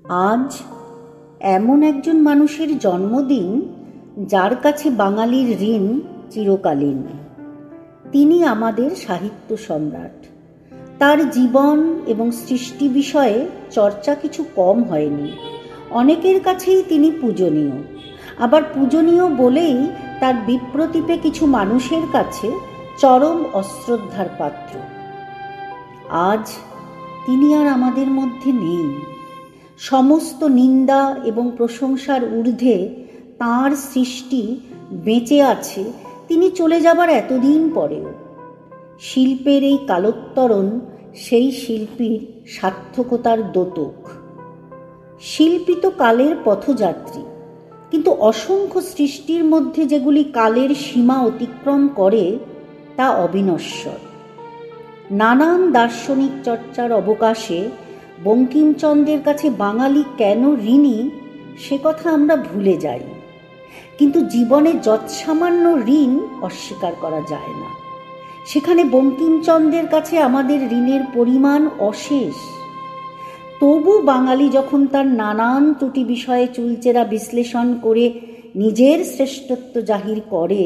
আজ এমন একজন মানুষের জন্মদিন যার কাছে বাঙালির ঋণ চিরকালীন। তিনি আমাদের সাহিত্য সম্রাট। তার জীবন এবং সৃষ্টি বিষয়ে চর্চা কিছু কম হয়নি। অনেকের কাছেই তিনি পূজনীয়, আবার পূজনীয় বলেই তার বিপ্রতীপে কিছু মানুষের কাছে চরম অশ্রদ্ধার পাত্র। আজ তিনি আর আমাদের মধ্যে নেই। সমস্ত নিন্দা এবং প্রশংসার ঊর্ধ্বে তাঁর সৃষ্টি বেঁচে আছে তিনি চলে যাবার এতদিন পরেও। শিল্পের এই কালোত্তরণ সেই শিল্পীর সার্থকতার দ্যোতক। শিল্পী তো কালের পথযাত্রী, কিন্তু অসংখ্য সৃষ্টির মধ্যে যেগুলি কালের সীমা অতিক্রম করে তা অবিনশ্বর। নানান দার্শনিক চর্চার অবকাশে বঙ্কিমচন্দ্রের কাছে বাঙালি কেন ঋণী সে কথা আমরা ভুলে যাই, কিন্তু জীবনে যৎসামান্য ঋণ অস্বীকার করা যায় না। সেখানে বঙ্কিমচন্দ্রের কাছে আমাদের ঋণের পরিমাণ অশেষ। তবু বাঙালি যখন তার নানান ত্রুটি বিষয়ে চুলচেরা বিশ্লেষণ করে নিজের শ্রেষ্ঠত্ব জাহির করে,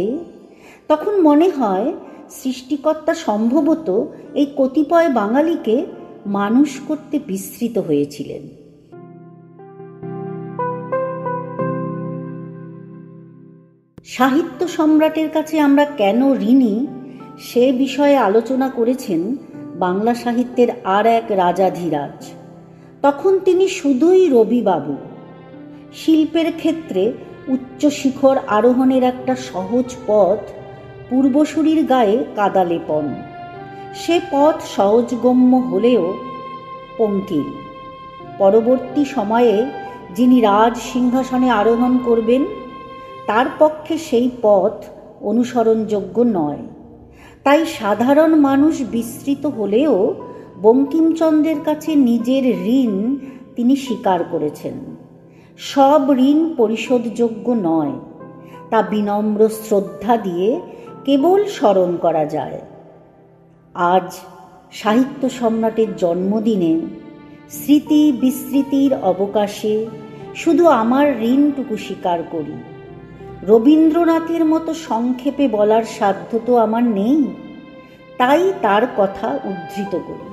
তখন মনে হয় সৃষ্টিকর্তা সম্ভবত এই কতিপয় বাঙালিকে মানুষ করতে বিস্মৃত হয়েছিলেন। সাহিত্য সম্রাটের কাছে আমরা কেন ঋণী সে বিষয়ে আলোচনা করেছেন বাংলা সাহিত্যের আর এক রাজাধিরাজ। তখন তিনি শুধুই রবিবাবু। শিল্পের ক্ষেত্রে উচ্চ শিখর আরোহণের একটা সহজ পথ পূর্বসূরির গায়ে কাদা লেপন। সে পথ সহজগম্য হলেও পঙ্কিল। পরবর্তী সময়ে যিনি রাজ সিংহাসনে আরোহণ করবেন তার পক্ষে সেই পথ অনুসরণযোগ্য নয়। তাই সাধারণ মানুষ বিস্মৃত হলেও বঙ্কিমচন্দ্রের কাছে নিজের ঋণ তিনি স্বীকার করেছেন। সব ঋণ পরিশোধযোগ্য নয়, তা বিনম্র শ্রদ্ধা দিয়ে কেবল স্মরণ করা যায়। আজ সাহিত্য সম্রাটের জন্মদিনে স্মৃতি বিস্মৃতির অবকাশে শুধু আমার ঋণটুকু স্বীকার করি। রবীন্দ্রনাথের মতো সংক্ষেপে বলার সাধ্য তো আমার নেই, তাই তার কথা উদ্ধৃত করি।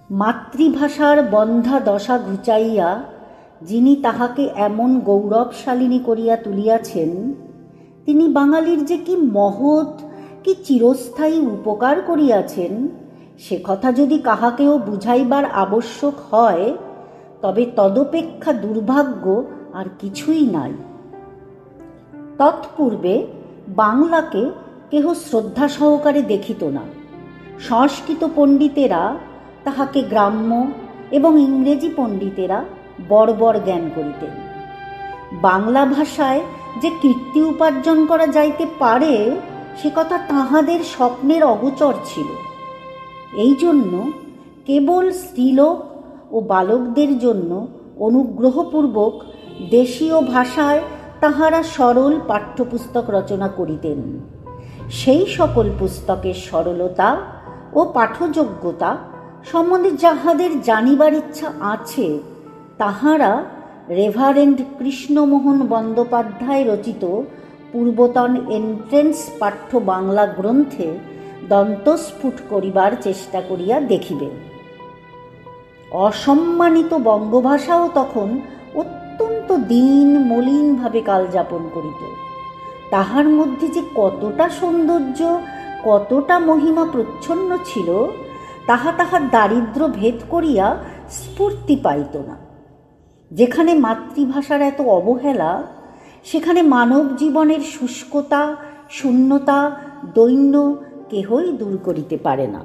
মাতৃভাষার বন্ধা দশা ঘুচাইয়া যিনি তাহাকে এমন গৌরবশালিনী করিয়া তুলিয়াছেন, তিনি বাঙালির যে কি মহৎ কি চিরস্থায়ী উপকার করিয়াছেন সে কথা যদি কাহাকেও বুঝাইবার আবশ্যক হয়, তবে তদপেক্ষা দুর্ভাগ্য আর কিছুই নাই। তৎপূর্বে বাংলাকে কেহ শ্রদ্ধা সহকারে দেখিত না। সংস্কৃত পণ্ডিতেরা তাহাকে গ্রাম্য এবং ইংরেজি পণ্ডিতেরা বর্বর জ্ঞান করিতেন। বাংলা ভাষায় যে কীর্তি উপার্জন করা যাইতে পারে সে কথা তাহাদের স্বপ্নের অগোচর ছিল। এই জন্য কেবল স্ত্রীলোক ও বালকদের জন্য অনুগ্রহপূর্বক দেশীয় ভাষায় তাহারা সরল পাঠ্যপুস্তক রচনা করিতেন। সেই সকল পুস্তকের সরলতা ও পাঠযোগ্যতা সম্বন্ধে যাহাদের জানিবার ইচ্ছা আছে, তাহারা রেভারেন্ড কৃষ্ণমোহন বন্দ্যোপাধ্যায় রচিত পূর্বতন এন্ট্রেন্স পাঠ্য বাংলা গ্রন্থে দন্তস্ফুট করিবার চেষ্টা করিয়া দেখিবেন। অসম্মানিত বঙ্গভাষাও তখন অত্যন্ত দীন মলিনভাবে কালযাপন করিত। তাহার মধ্যে যে কতটা সৌন্দর্য, কতটা মহিমা প্রচ্ছন্ন ছিল, তাহা তাহার দারিদ্র্য ভেদ করিয়া স্ফূর্তি পাইত না। যেখানে মাতৃভাষার এত অবহেলা, সেখানে মানব জীবনের শুষ্কতা, শূন্যতা, দৈন্য কেহই দূর করিতে পারে না।